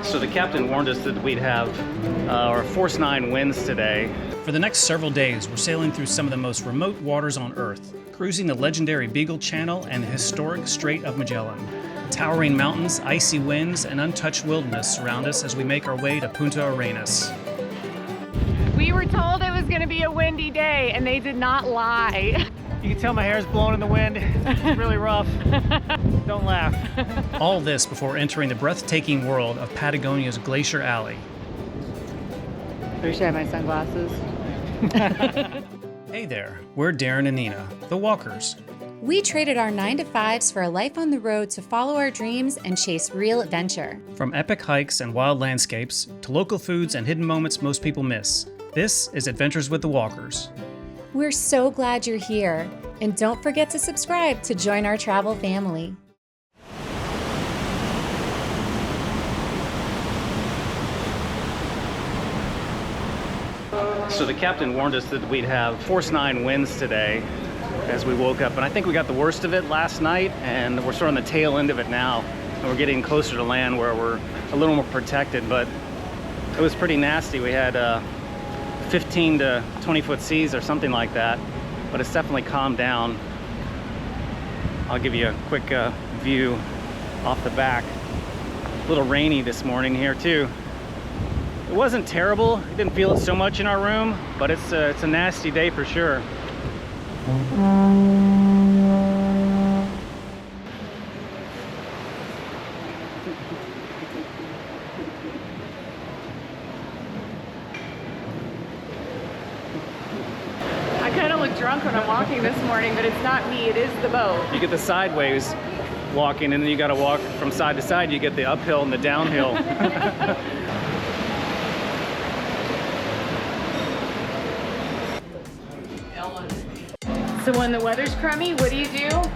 So the captain warned us that we'd have our force 9 winds today. For the next several days, we're sailing through some of the most remote waters on Earth, cruising the legendary Beagle Channel and the historic Strait of Magellan. Towering mountains, icy winds, and untouched wilderness surround us as we make our way to Punta Arenas. We were told it was going to be a windy day, and they did not lie. You can tell my hair's blowing in the wind. It's really rough. Don't laugh. All this before entering the breathtaking world of Patagonia's Glacier Alley. Wish I had my sunglasses. Hey there, we're Darren and Nina, the Walkers. We traded our 9-to-5s for a life on the road to follow our dreams and chase real adventure. From epic hikes and wild landscapes to local foods and hidden moments most people miss, this is Adventures with the Walkers. We're so glad you're here, and don't forget to subscribe to join our travel family. So the captain warned us that we'd have force 9 winds today as we woke up, and I think we got the worst of it last night, and we're sort of on the tail end of it now, and we're getting closer to land where we're a little more protected, but it was pretty nasty. We had 15 to 20 foot seas or something like that, but it's definitely calmed down. I'll give you a quick view off the back. A little rainy this morning here too. It wasn't terrible. I didn't feel it so much in our room, but it's a nasty day for sure. I kind of look drunk when I'm walking this morning, but it's not me, it is the boat. You get the sideways walking, and then you got to walk from side to side. You get the uphill and the downhill. So when the weather's crummy, what do?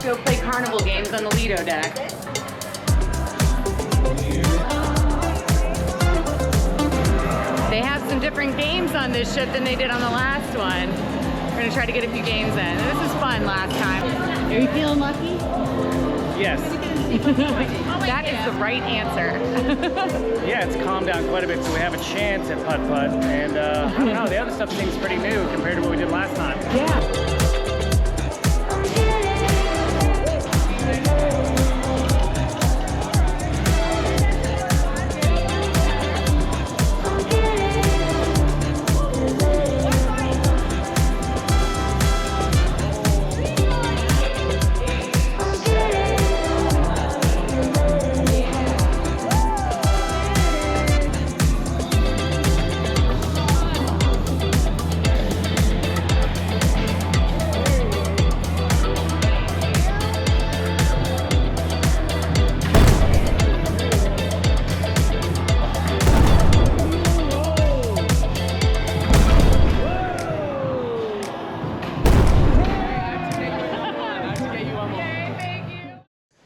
Go play Carnival Games on the Lido deck. They have some different games on this ship than they did on the last one. We're gonna try to get a few games in. This was fun last time. Are you feeling lucky? Yes. That is the right answer. Yeah, it's calmed down quite a bit, so we have a chance at putt-putt. And I don't know, the other stuff seems pretty new compared to what we did last time. Yeah.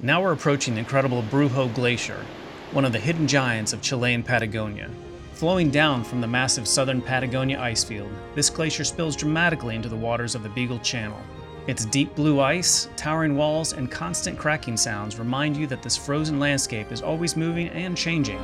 Now we're approaching the incredible Brujo Glacier, one of the hidden giants of Chile and Patagonia. Flowing down from the massive southern Patagonia ice field, this glacier spills dramatically into the waters of the Beagle Channel. Its deep blue ice, towering walls, and constant cracking sounds remind you that this frozen landscape is always moving and changing.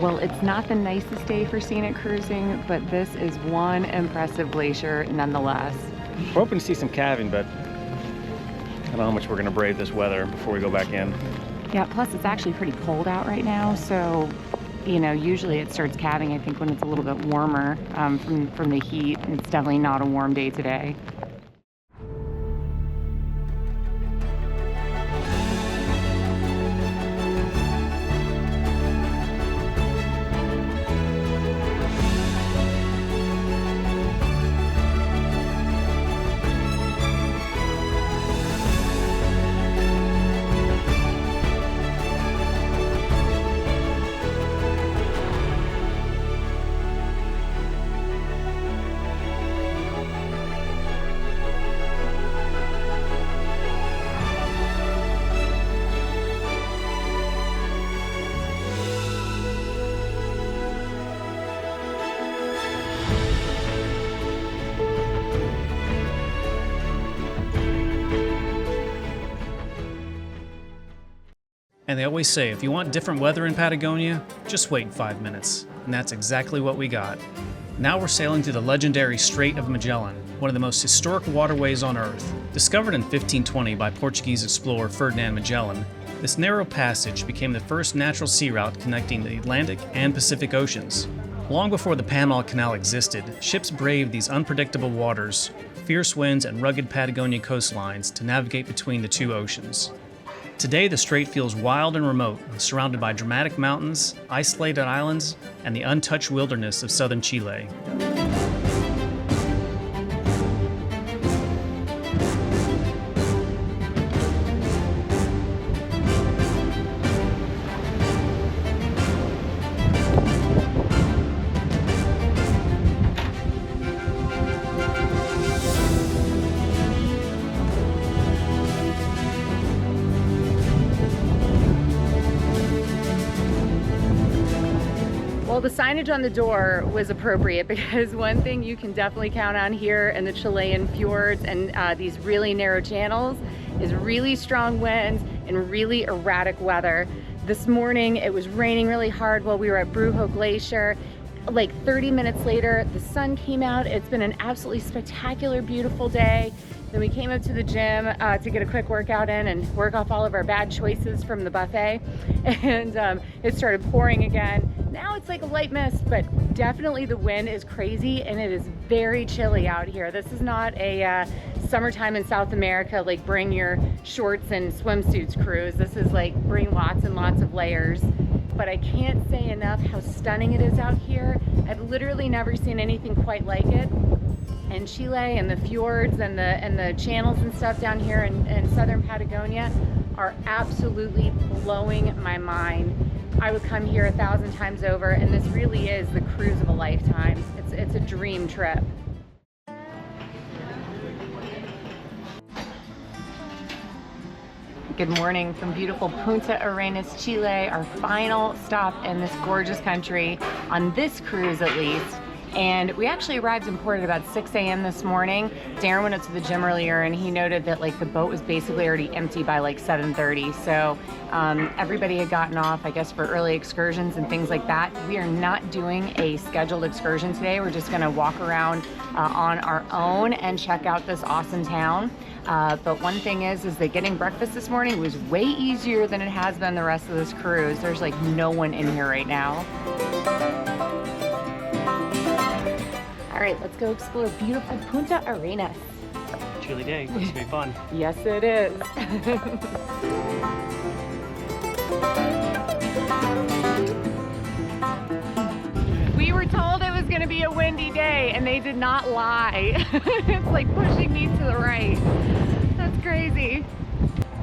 Well, it's not the nicest day for scenic cruising, but this is one impressive glacier nonetheless. We're hoping to see some calving, but I don't know how much we're going to brave this weather before we go back in. Yeah, plus it's actually pretty cold out right now, so, you know, usually it starts calving, I think, when it's a little bit warmer from the heat. It's definitely not a warm day today. And they always say if you want different weather in Patagonia, just wait 5 minutes. And that's exactly what we got. Now we're sailing through the legendary Strait of Magellan, one of the most historic waterways on Earth. Discovered in 1520 by Portuguese explorer Ferdinand Magellan, this narrow passage became the first natural sea route connecting the Atlantic and Pacific Oceans. Long before the Panama Canal existed, ships braved these unpredictable waters, fierce winds, and rugged Patagonia coastlines to navigate between the two oceans. Today, the strait feels wild and remote, surrounded by dramatic mountains, isolated islands, and the untouched wilderness of southern Chile. Well, the signage on the door was appropriate because one thing you can definitely count on here in the Chilean fjords and these really narrow channels is really strong winds and really erratic weather. This morning it was raining really hard while we were at Brujo Glacier. Like 30 minutes later, the sun came out. It's been an absolutely spectacular, beautiful day. Then we came up to the gym to get a quick workout in and work off all of our bad choices from the buffet. And it started pouring again. Now it's like a light mist, but definitely the wind is crazy and it is very chilly out here. This is not a summertime in South America, like bring your shorts and swimsuits cruise. This is like bring lots and lots of layers. But I can't say enough how stunning it is out here. I've literally never seen anything quite like it. And Chile and the fjords and the channels and stuff down here in southern Patagonia are absolutely blowing my mind. I would come here 1,000 times over, and this really is the cruise of a lifetime. It's a dream trip. Good morning from beautiful Punta Arenas, Chile, our final stop in this gorgeous country, on this cruise at least. And we actually arrived in port at about 6 a.m. this morning. Darren went up to the gym earlier and he noted that like the boat was basically already empty by like 7:30. So everybody had gotten off, I guess, for early excursions and things like that. We are not doing a scheduled excursion today. We're just gonna walk around on our own and check out this awesome town. But one thing is that getting breakfast this morning was way easier than it has been the rest of this cruise. There's like no one in here right now. All right, let's go explore beautiful Punta Arenas. Chilly day, this will be fun. Yes, it is. We were told it was gonna be a windy day and they did not lie. It's like pushing me to the right. That's crazy.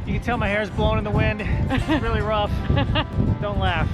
You can tell my hair's blowing in the wind. It's really rough. Don't laugh.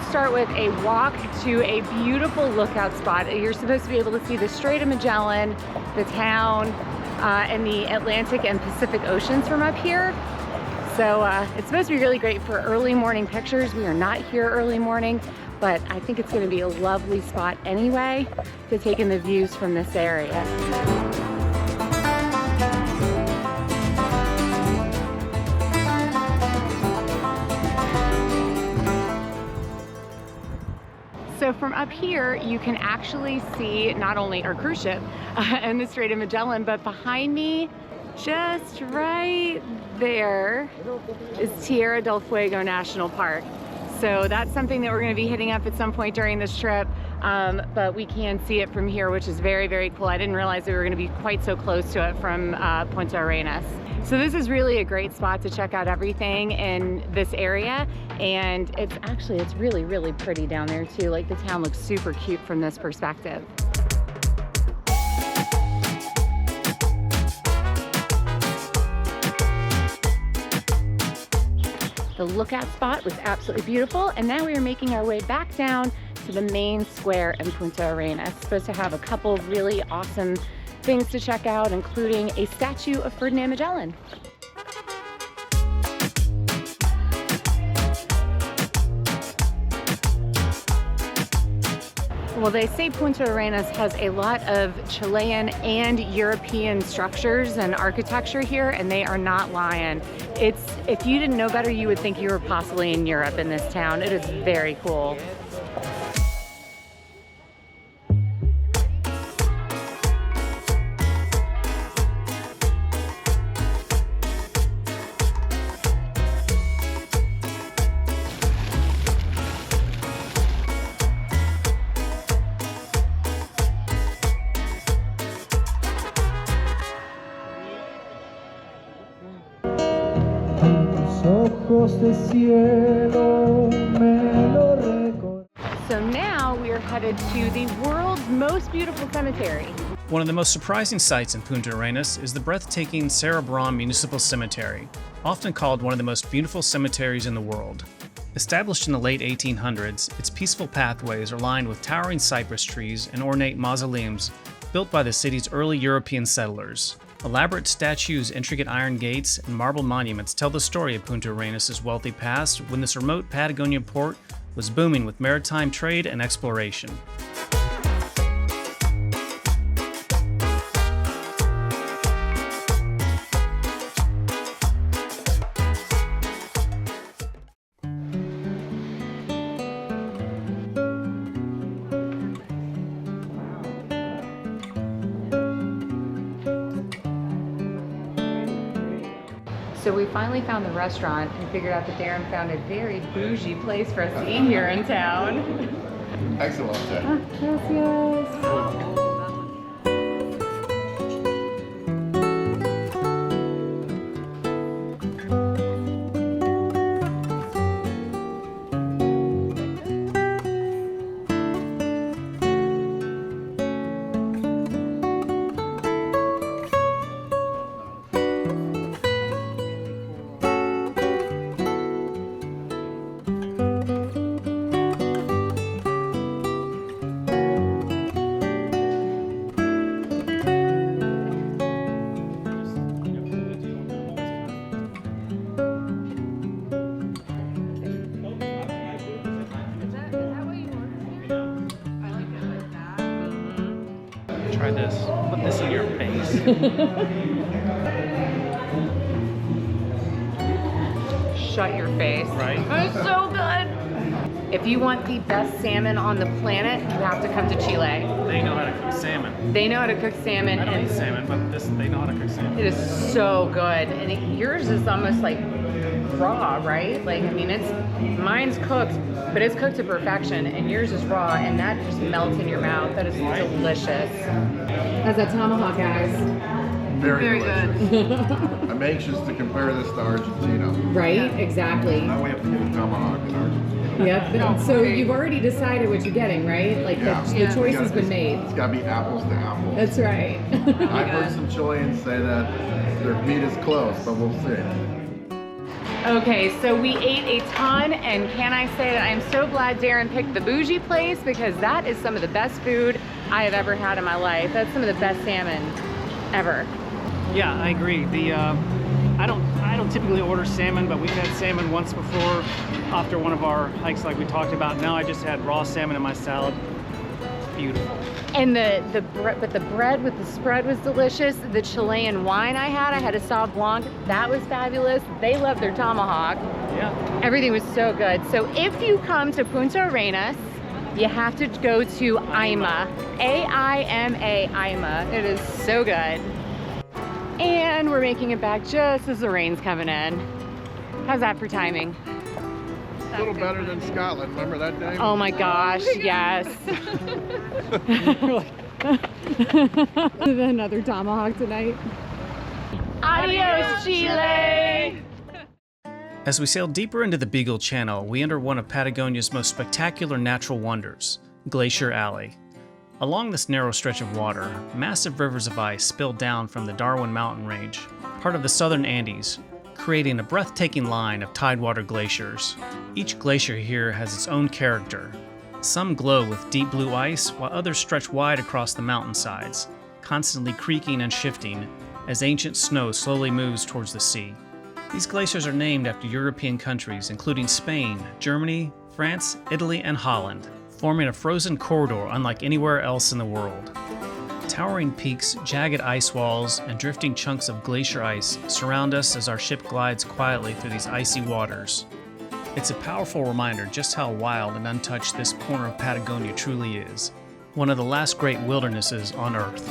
Start with a walk to a beautiful lookout spot. You're supposed to be able to see the Strait of Magellan, the town, and the Atlantic and Pacific Oceans from up here. So it's supposed to be really great for early morning pictures. We are not here early morning, but I think it's going to be a lovely spot anyway to take in the views from this area. So from up here, you can actually see not only our cruise ship and the Strait of Magellan, but behind me, just right there, is Tierra del Fuego National Park. So that's something that we're going to be hitting up at some point during this trip, but we can see it from here, which is very, very cool. I didn't realize we were going to be quite so close to it from Punta Arenas. So this is really a great spot to check out everything in this area, and it's really, really pretty down there too. Like the town looks super cute from this perspective. The lookout spot was absolutely beautiful, and now we are making our way back down to the main square in Punta Arenas. It's supposed to have a couple really awesome things to check out, including a statue of Ferdinand Magellan. Well, they say Punta Arenas has a lot of Chilean and European structures and architecture here, and they are not lying. If you didn't know better, you would think you were possibly in Europe in this town. It is very cool. So now we are headed to the world's most beautiful cemetery. One of the most surprising sights in Punta Arenas is the breathtaking Cerebrum Municipal Cemetery, often called one of the most beautiful cemeteries in the world. Established in the late 1800s, its peaceful pathways are lined with towering cypress trees and ornate mausoleums built by the city's early European settlers. Elaborate statues, intricate iron gates, and marble monuments tell the story of Punta Arenas' wealthy past when this remote Patagonian port was booming with maritime trade and exploration. So we finally found the restaurant and figured out that Darren found a very bougie place for us to eat here in town. Excellent. Gracias. Try this. Put this in your face. Shut your face. Right? It's so good. If you want the best salmon on the planet, you have to come to Chile. They know how to cook salmon. They know how to cook salmon. I don't and eat salmon, but they know how to cook salmon. it is so good. And yours is almost like raw, right? Like, I mean, mine's cooked, but it's cooked to perfection, and yours is raw, and that just melts in your mouth. That is delicious. How's that tomahawk, guys? Very good. I'm anxious to compare this to Argentina. Right? Exactly. Now we have to get a tomahawk in Argentina. Yep. So you've already decided what you're getting, right? Like the choice has been made. It's got to be apples to apples. That's right. I've heard some Chileans say that their meat is close, but we'll see. Okay, so we ate a ton, and can I say that I'm so glad Darren picked the bougie place, because that is some of the best food I have ever had in my life. That's some of the best salmon ever. Yeah, I agree. I don't typically order salmon, but we've had salmon once before after one of our hikes like we talked about. Now I just had raw salmon in my salad. It's beautiful. And the bread with the spread was delicious. The Chilean wine I had a Sauv Blanc. That was fabulous. They love their tomahawk. Yeah. Everything was so good. So if you come to Punta Arenas, you have to go to Aima. A-I-M-A, Aima. It is so good. And we're making it back just as the rain's coming in. How's that for timing? A little better than Scotland. Remember that day? Oh my gosh, yes. Another tomahawk tonight. Adios, Chile! As we sail deeper into the Beagle Channel, we enter one of Patagonia's most spectacular natural wonders, Glacier Alley. Along this narrow stretch of water, massive rivers of ice spill down from the Darwin mountain range, part of the southern Andes, creating a breathtaking line of tidewater glaciers. Each glacier here has its own character. Some glow with deep blue ice, while others stretch wide across the mountainsides, constantly creaking and shifting as ancient snow slowly moves towards the sea. These glaciers are named after European countries, including Spain, Germany, France, Italy, and Holland, forming a frozen corridor unlike anywhere else in the world. Towering peaks, jagged ice walls, and drifting chunks of glacier ice surround us as our ship glides quietly through these icy waters. It's a powerful reminder just how wild and untouched this corner of Patagonia truly is, one of the last great wildernesses on Earth.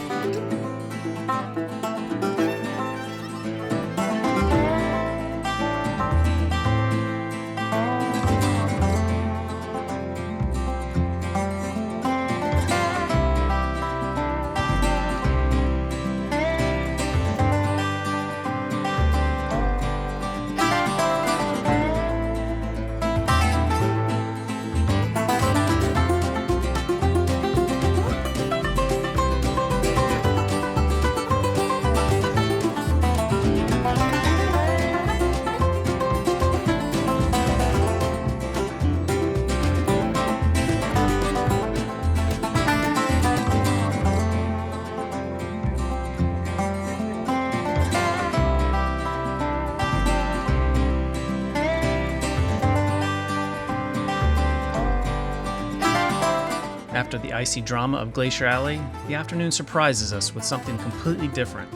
After the icy drama of Glacier Alley, the afternoon surprises us with something completely different.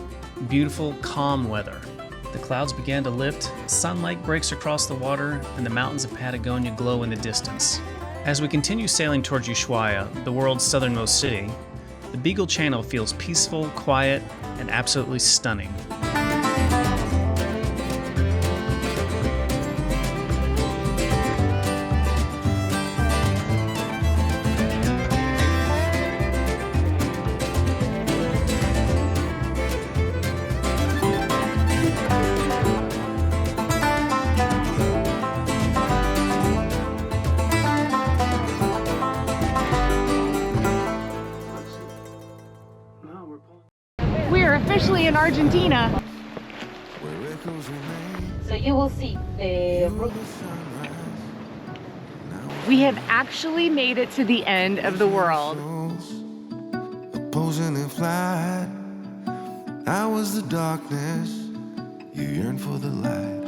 Beautiful, calm weather. The clouds began to lift, sunlight breaks across the water, and the mountains of Patagonia glow in the distance. As we continue sailing towards Ushuaia, the world's southernmost city, the Beagle Channel feels peaceful, quiet, and absolutely stunning. We're officially in Argentina. So you will see the We have actually made it to the end of the world. Opposing in flight, I was the darkness, you yearn for the light.